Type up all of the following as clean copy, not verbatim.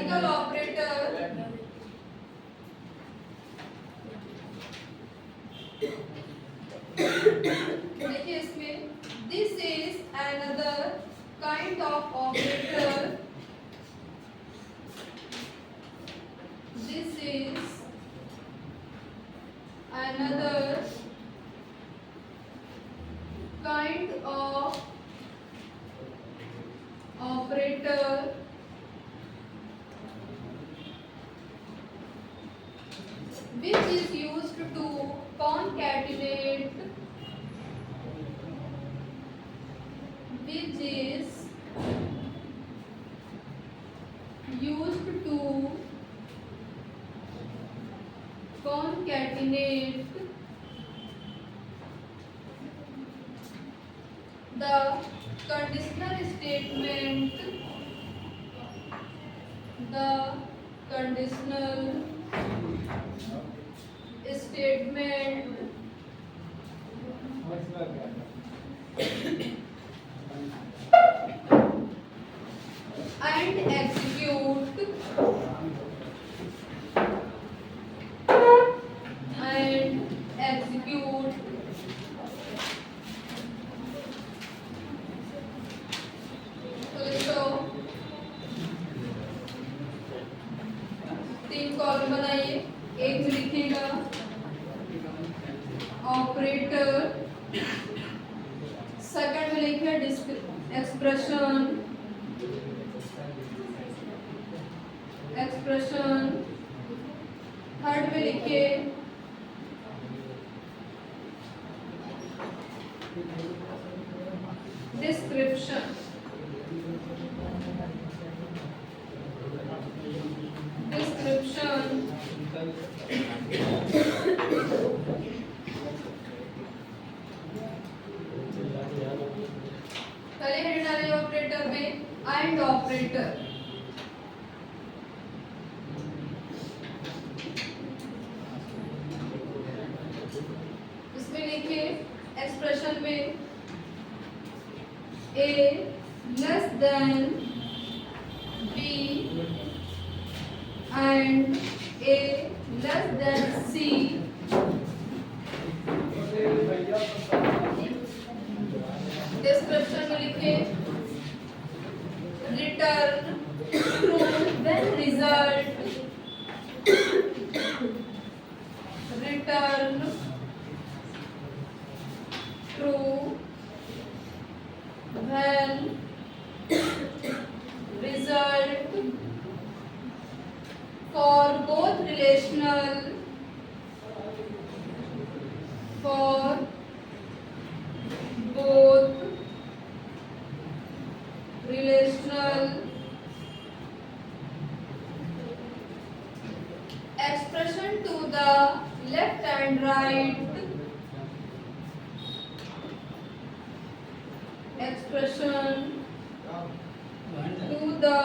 single operator देखिए इसमें this is another kind of operator. This is another kind of operator which is used to concatenate, which is used to concatenate the conditional statement, the conditional statement and execute तो तीन column बनाइए। एक में लिखिएगा operator, second में लिखिए expression, third में लिखिए डिस्क्रिप्शन। पहले हेड डालिए ऑपरेटर में एंड ऑपरेटर। इसमें लिखिए एक्सप्रेशन में a less than b and a less than c description में लिखिए return true when result, return true when result for both relational, for both relational expression to the left and right, expression to the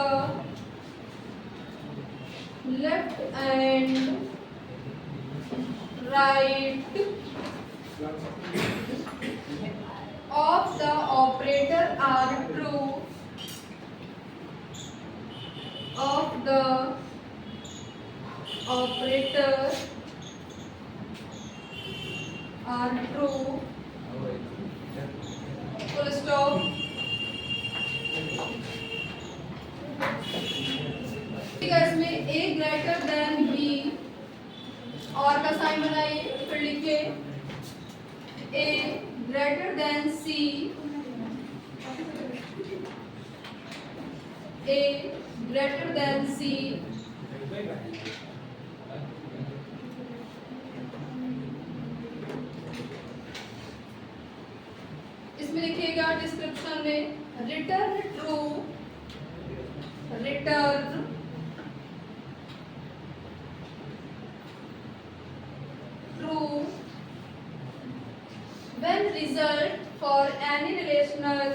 left and right of the operator are true, of the operator are true, full stop। ठीक है, इसमें a greater than b और का sign बनाइए, फिर लिखिए a greater than c, a greater than c, इसमें लिखिएगा डिस्क्रिप्शन में return true, return true when result for any relational,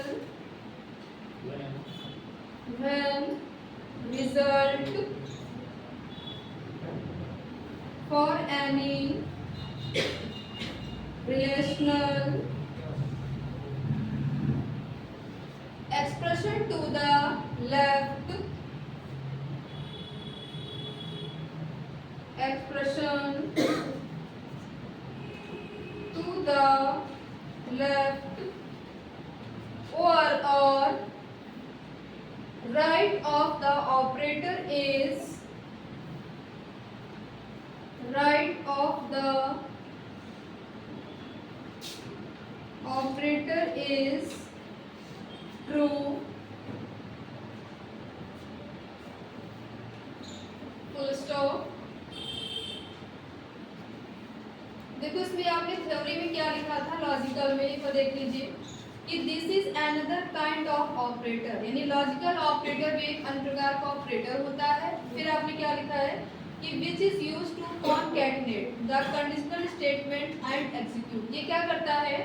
when result for any relational expression to the left expression to the left or right of the operator is true, full stop। देखो इसमें आपने theory में क्या लिखा था, logical में, तो देख लीजिए कि this is another kind of operator, यानी लॉजिकल ऑपरेटर भी एक अन्य प्रकार का ऑपरेटर होता है। फिर आपने क्या लिखा है कि which is used to concatenate the conditional statement and execute. ये क्या करता है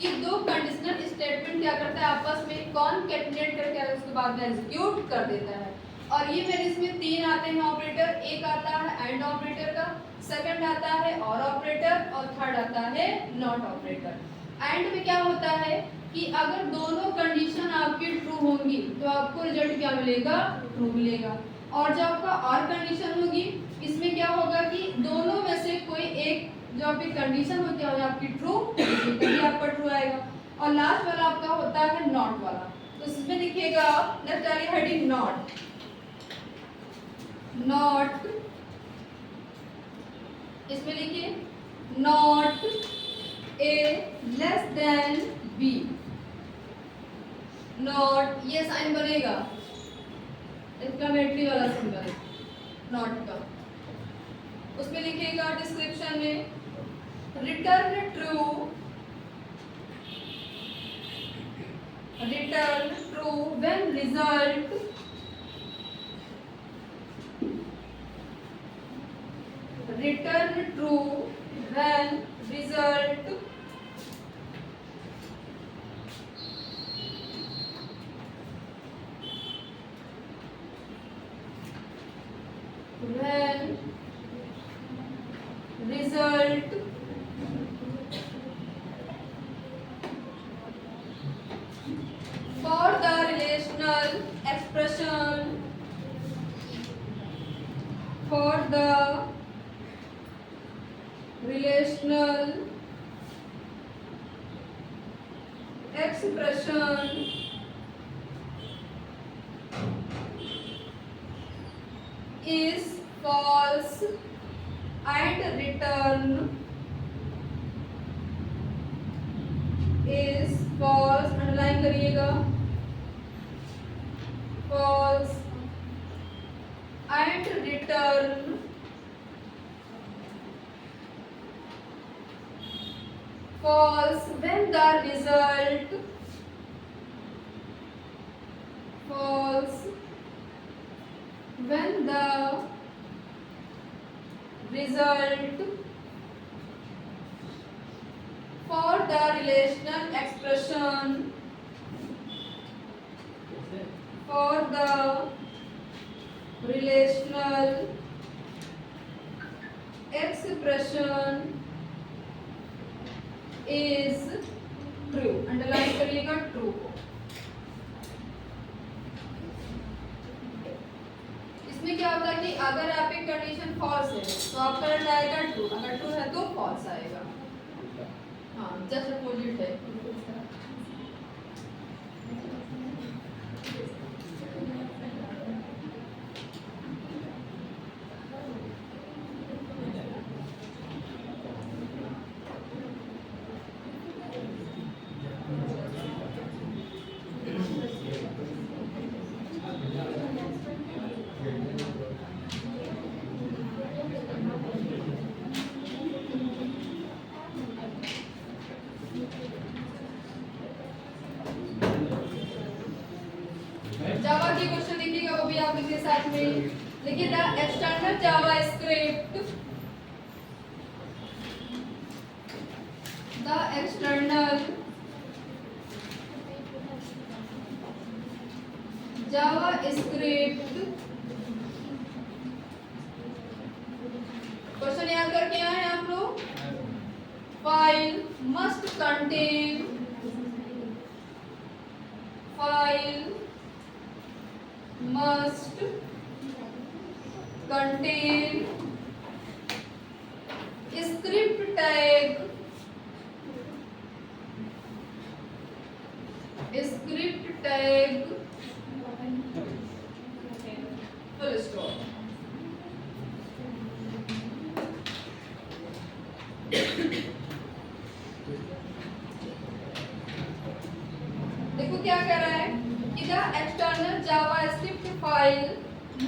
कि दो कंडीशनल स्टेटमेंट क्या करता है आपस में कॉनकैटिनेट करके उसके बाद में एग्जीक्यूट कर देता है। और ये मेरे इसमें तीन आते हैं ऑपरेटर, एक आता है एंड ऑपरेटर का, सेकंड आता है और ऑपरेटर, और थर्ड आता है नॉट ऑपरेटर। एंड में क्या होता है कि अगर दोनों कंडीशन आपकी ट्रू होंगी तो आपको रिजल्ट क्या मिलेगा, ट्रू मिलेगा। और जब आपका और कंडीशन होगी, इसमें क्या होगा कि दोनों में से कोई एक जो आपकी कंडीशन होती है आपकी ट्रू, तभी आपका ट्रू आएगा। और लास्ट वाला आपका होता है नॉट वाला, तो इसमें लिखिएगा लेफ्ट वाली हेडिंग नॉट, नॉट, इसमें लिखिए not A less than B, not, ये साइन बनेगा एक्सक्लेमेटरी वाला सिंबल नॉट का। उसमें लिखिएगा डिस्क्रिप्शन में return true, return true when result return true when result for the relational expression, for the relational expression is false and return is false, underline करिएगा, false and return false when the result false when the result for the relational expression for the relational expression is true, underline करिएगा true. इसमें क्या होता है कि अगर आपकी condition false है तो आपका रिजल्ट आएगा ट्रू, अगर ट्रू है तो फॉल्स आएगा। हाँ, जस्ट अपोजिट है। जावा की क्वेश्चन देखिएगा, वो भी आप लिखिए साथ में, लिखिए the external JavaScript, the external JavaScript, question याद करके आए आप लोग, file must contain, file must contain script tag, script tag full stop. देखो क्या कह रहा है कि the external JavaScript file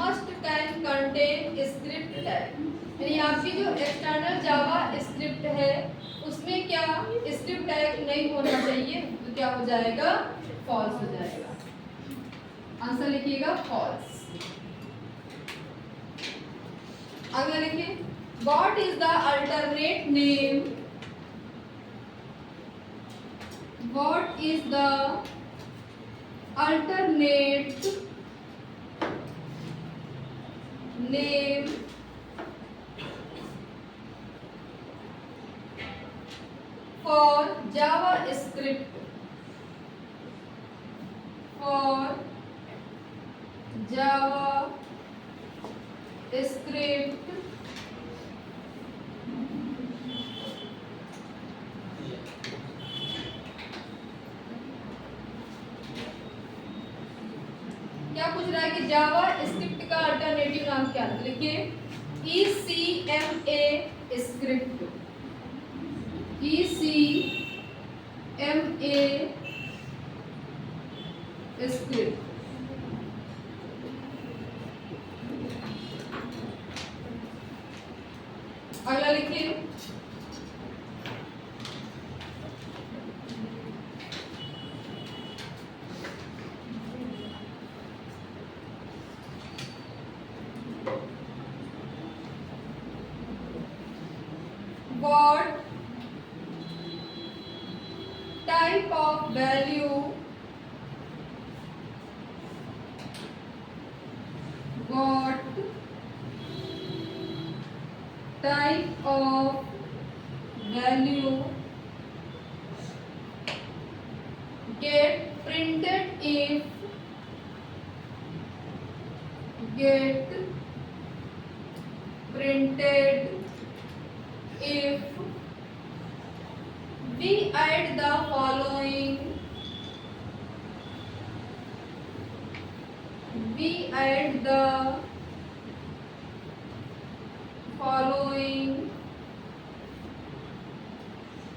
must can contain script tag, यानी आपकी जो एक्सटर्नल जावा स्क्रिप्ट है उसमें क्या स्क्रिप्ट टैग नहीं होना चाहिए, तो क्या हो जाएगा, फॉल्स हो जाएगा। आंसर लिखिएगा फॉल्स। अगला लिखिए, what is the alternate name, what is the alternate name for JavaScript, for JavaScript क्या पूछ रहा है कि जावा स्क्रिप्ट का अल्टरनेटिव नाम क्या है, लिखिए ECMA स्क्रिप्ट, ECMA स्क्रिप्ट। अगला लिखिए, what type of value, what type of value get printed if get printed if we add the following, we add the following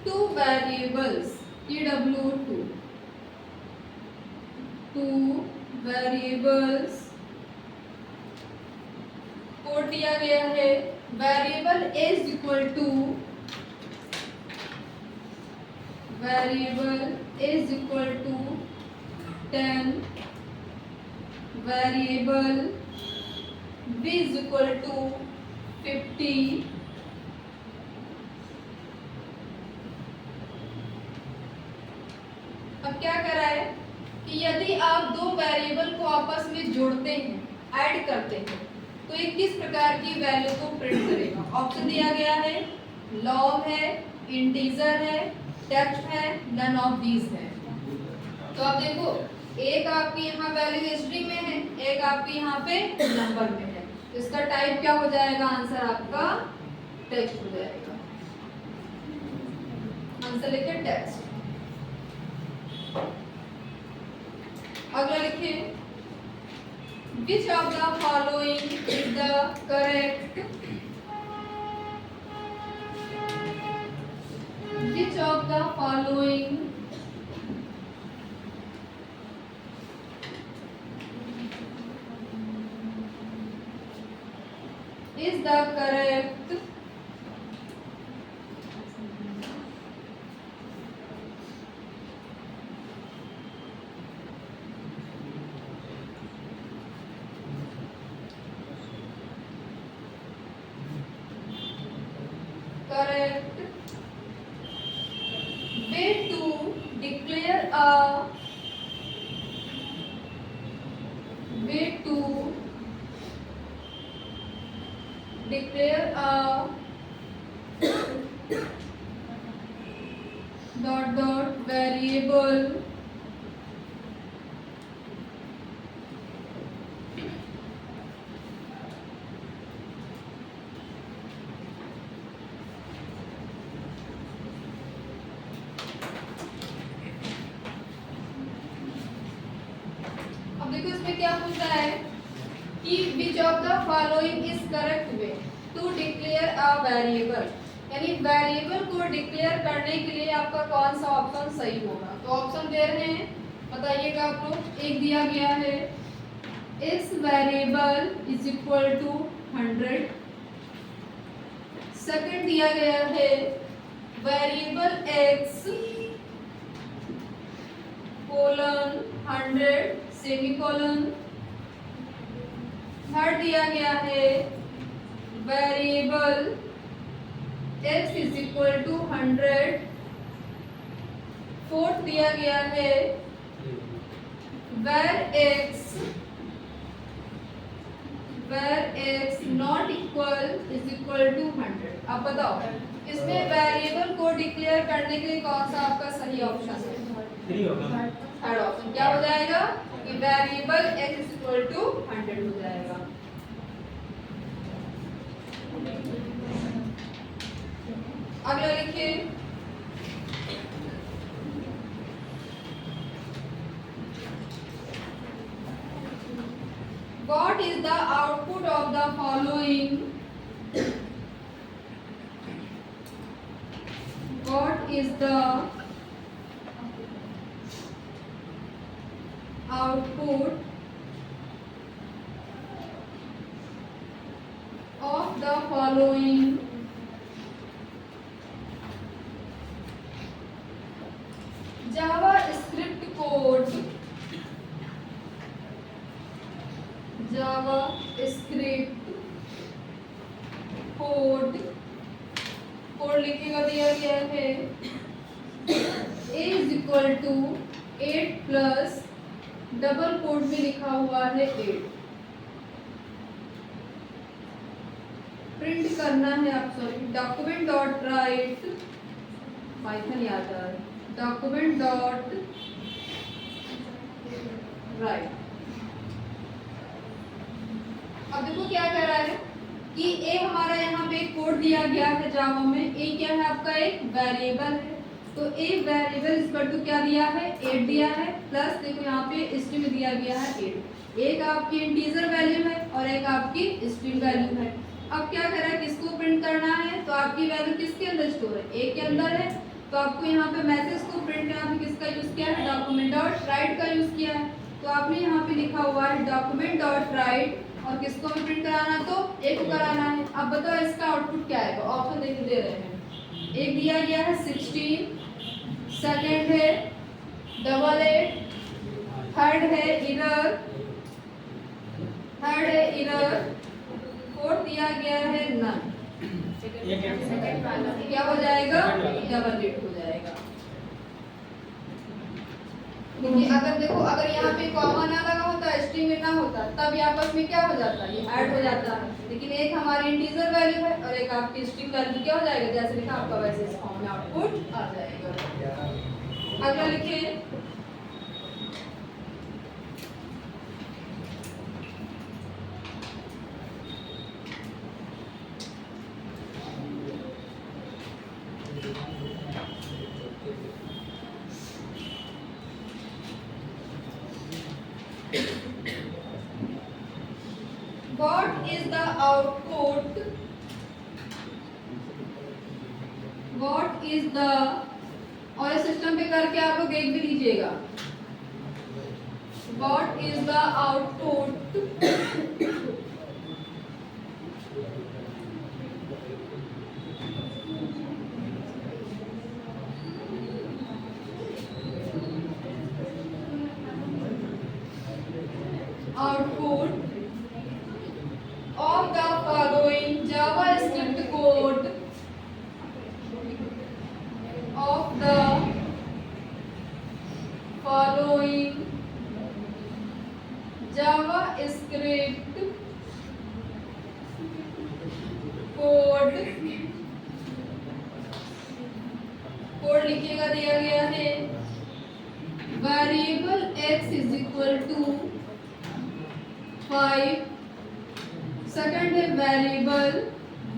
two variables, TW2, two variables code दिया गया है, variable a is equal to, variable a is equal to 10, variable b is equal to 50, अब क्या कर रहा है कि यदि आप दो वेरिएबल को आपस में जोड़ते हैं, ऐड करते हैं, तो ये किस प्रकार की वैल्यू को प्रिंट करेगा। ऑप्शन दिया गया है, लॉग है, इंटीजर है, टेक्स्ट है, नन ऑफ दीज है। तो आप देखो, एक आपकी यहाँ वैल्यू स्ट्रिंग में है, एक आपकी यहाँ पे नंबर में है, तो इसका टाइप क्या हो जाएगा, आंसर आपका टेक्स्ट हो जाएगा। आंसर लिखिए टेक्स्ट। अगला लिखिए, which of the following is the correct, which of the following is the correct correct way to declare a, way to declare a dot dot variable देखो इसमें क्या पूछा है कि which of the following is correct way to declare a variable, यानी variable को declare करने के लिए आपका कौन सा ऑप्शन सही होगा। तो ऑप्शन दे रहे हैं, बताइएगा आप लोग। एक दिया गया है इस variable is equal to 100। Second दिया गया है variable x colon 100 semicolon. Third दिया गया है variable x is equal to 100। Fourth दिया गया है where x not equal is equal to 100। अब बताओ इसमें वेरिएबल को डिक्लेयर करने के लिए कौन सा आपका सही ऑप्शन है। थर्ड ऑप्शन क्या हो जाएगा कि variable x is equal to 100 हो जाएगा। अगला लिखिए what is the output of the following, what is the output of the following JavaScript code, JavaScript code लिखेगा दिया गया है a is equal to 8 plus double quote में लिखा हुआ है 8। प्रिंट करना है आप, sorry document dot write, Python याद आ रहा है, डॉक्यूमेंट डॉट राइट। अब देखो क्या कह रहा है कि ए हमारा यहाँ पे कोड दिया गया है जावा में। ए क्या है आपका एक वेरिएबल है, तो ए वेरिएबल इक्वल टू क्या दिया है 8 दिया है, प्लस देखो यहाँ पे स्ट्रिंग दिया गया है 8। एक आपकी इंटीजर वैल्यू है और एक आपकी स्ट्रिंग वैल्यू है। अब क्या कर रहा है, किसको प्रिंट करना है, तो आपकी वैल्यू किसके अंदर स्टोर है, ए के अंदर है। तो आपको यहाँ पे मैसेज को प्रिंट करना है, किसका यूज किया है, डॉक्यूमेंट डॉट राइट का यूज किया है। तो आपने यहाँ पे लिखा हुआ है डॉक्यूमेंट डॉट राइट, और किसको भी प्रिंट कराना तो एक को कराना है। अब बताओ इसका आउटपुट क्या आएगा, ऑप्शन दे रहे हैं। एक दिया गया है 16, सेकंड है 88, थर्ड है इरर, फोर्थ दिया गया है नन। क्या हो जाएगा, डबल रेट हो जाएगा। क्योंकि अगर देखो अगर यहाँ पे कॉमा ना लगा होता, स्ट्रिंग ना होता, तब आपस में क्या हो जाता, ये ऐड हो जाता है। लेकिन एक हमारी इंटीजर वैल्यू है और एक आपकी स्ट्रिंग वैल्यू, क्या हो जाएगा, जैसे लिखा आपका वैसे इस फॉर्म में आउटपुट आ जाएगा। अगला लिखिए what is the output, what is the, और सिस्टम पे करके आप लोग एक भी लीजिएगा, what is the output of the following JavaScript code, of the following JavaScript code लिखिएगा, दिया गया है variable x is equal to 5, second है variable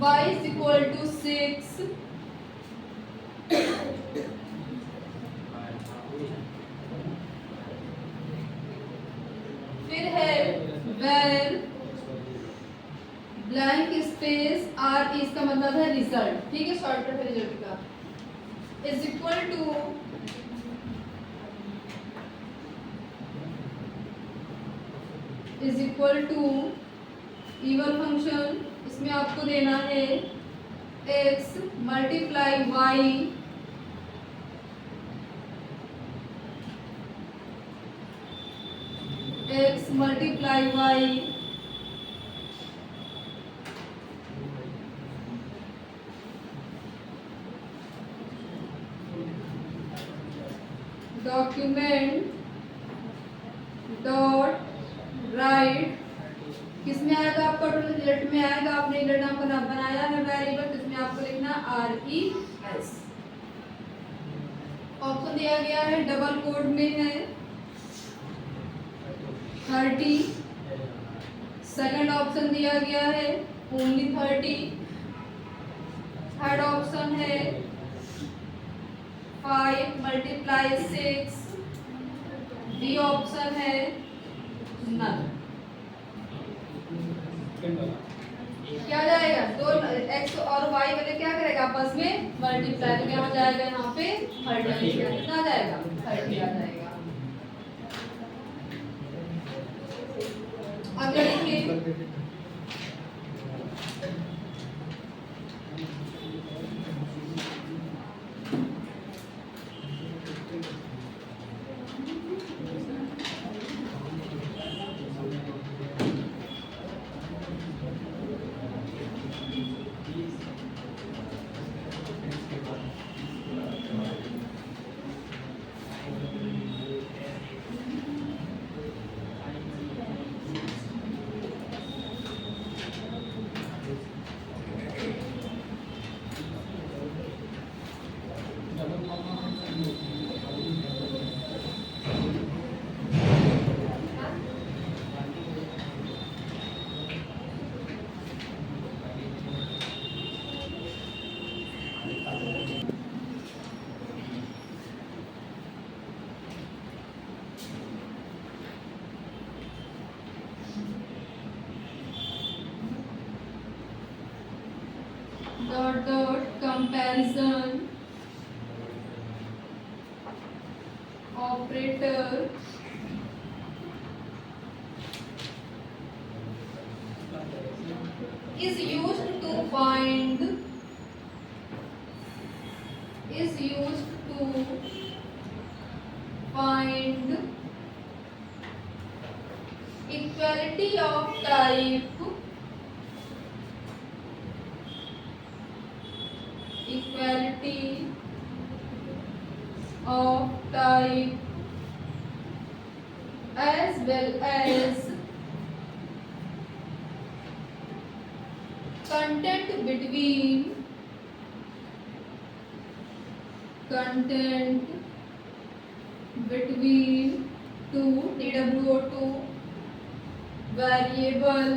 y is equal to 6, where blank space are इसका मतलब है रिजल्ट, ठीक है, शॉर्टकट है रिजल्ट का, is equal to eval function, इसमें आपको देना है x multiply y x multiply y document dot write, किसमें आएगा आपका टोटल रिजल्ट में आएगा, आपने रिजल्ट नाम का नाम बनाया है वेरिएबल, जिसमें आपको लिखना RES। ऑप्शन दिया गया है डबल कोड में है 30, सेकंड ऑप्शन दिया गया है ओनली 30, थर्ड ऑप्शन है 5 मल्टीप्लाई 6, डी ऑप्शन है नल। क्या जाएगा, दो x और y वाले क्या करेगा आपस में मल्टीप्लाई, तो क्या हो जाएगा यहाँ पे 30, कितना आ जाएगा 30 आ जाएगा। अगला देखिए comparison operator is used to find equality of type as well as content between two TWO2 variable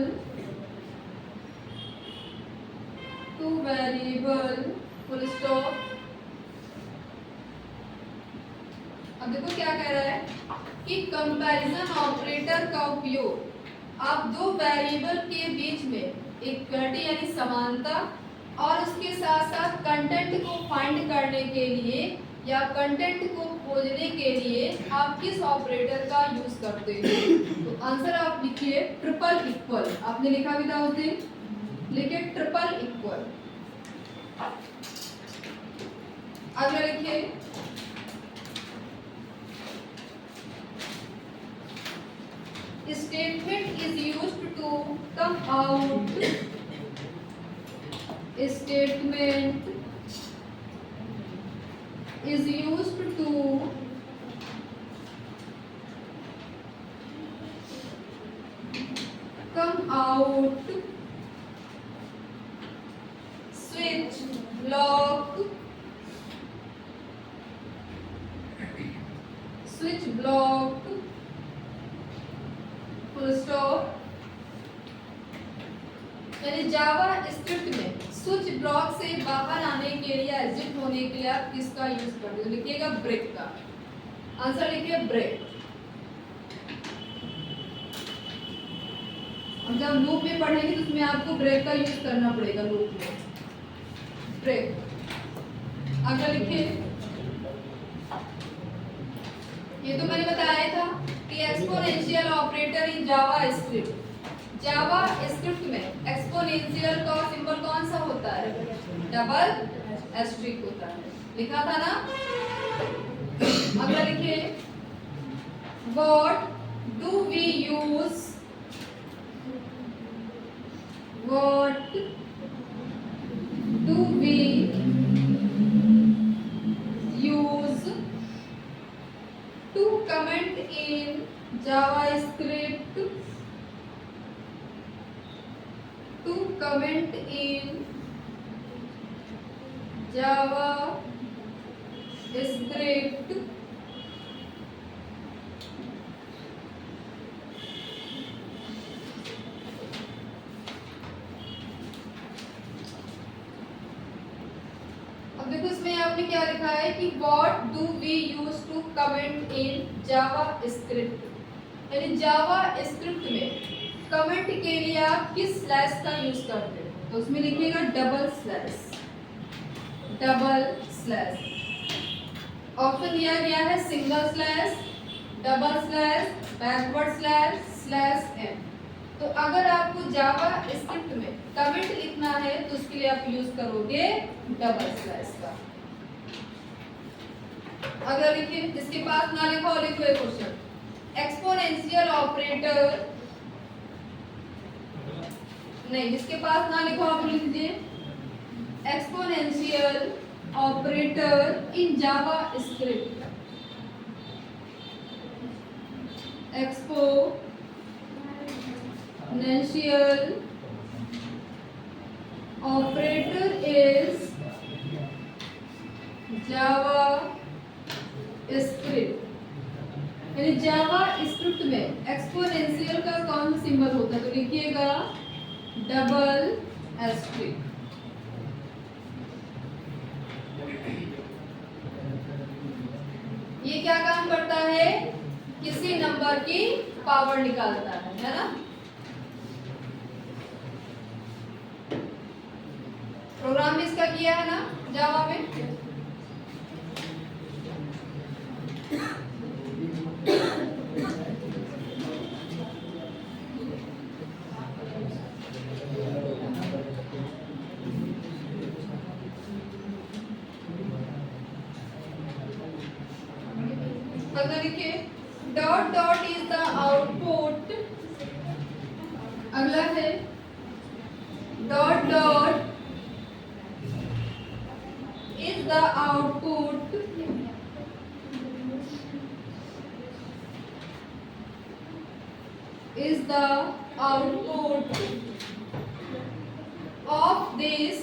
full stop। अब देखो क्या कह रहा है कि कंपैरिजन ऑपरेटर का उपयोग आप दो वेरिएबल के बीच में इक्वलिटी यानी समानता और उसके साथ साथ कंटेंट को फाइंड करने के लिए या कंटेंट को खोजने के लिए आप किस ऑपरेटर का यूज करते हो। तो आंसर आप लिखिए ट्रिपल इक्वल, आपने लिखा भी था उस दिन, लिखिए ट्रिपल इक्वल। अगला लिखिए statement is used to come out switch block full stop. यानी जावा स्क्रिप्ट में स्विच ब्लॉक से बाहर आने के लिए एग्जिट होने के लिए आप किसका यूज करते हो, लिखिएगा ब्रेक का। आंसर लिखिए ब्रेक। अब जब लूप में पढ़ेंगे तो उसमें आपको ब्रेक का यूज करना पड़ेगा। लूप में ब्रेक। अगला लिखिए, ये तो मैंने बताया था कि एक्सपोनेंशियल ऑपरेटर इन जावा स्क्रिप्ट। जावा स्क्रिप्ट में एक्सपोनेंशियल का सिंबल कौन सा होता है? डबल एस्ट्रिक होता है, लिखा था ना। अगला लिखिए, what do we use, what do we use to comment in JavaScript, to comment in JavaScript। अब देखो इसमें आपने क्या लिखा है कि what do we use to comment in JavaScript, यानी JavaScript में कमेंट के लिए आप किस स्लैश का यूज करते हो? तो उसमें लिखिएगा double slash, double slash. Option दिया गया है single slash, double slash, backward slash, slash M. तो अगर आपको जावा स्क्रिप्ट में कमेंट लिखना है तो उसके लिए आप यूज करोगे डबल स्लैश का। अगर लिखिए, जिसके पास ना लिखा हो लिखो एक क्वेश्चन। एक्सपोनेंशियल ऑपरेटर, नहीं, जिसके पास ना लिखा आप लिख दीजिए exponential operator in Java script. Exponential operator is Java script, यानी जावा स्क्रिप्ट में एक्सपोनेंशियल का कौन सा सिंबल होता है? तो लिखिएगा डबल एस्ट्रिक। ये क्या काम करता है? किसी नंबर की पावर निकालता है ना। प्रोग्राम भी इसका किया है ना जावा में। अगला लिखिए, dot dot is the output. अगला है dot dot is the output is the output of this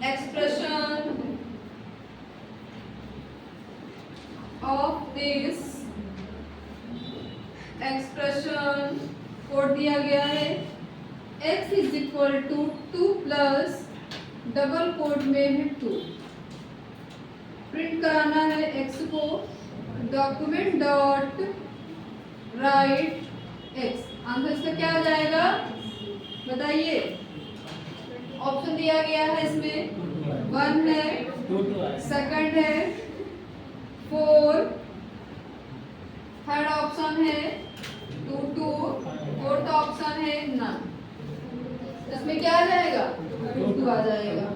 expression, code दिया गया है x is equal to 2 plus double quote में है 2। प्रिंट कराना है x को, document dot write x। Answer इसका क्या आ जाएगा बताइए? ऑप्शन दिया गया है इसमें 1 है, सेकंड है 4, थर्ड ऑप्शन है 2, फोर्थ ऑप्शन है नन। इसमें क्या आ जाएगा? 2 आ जाएगा।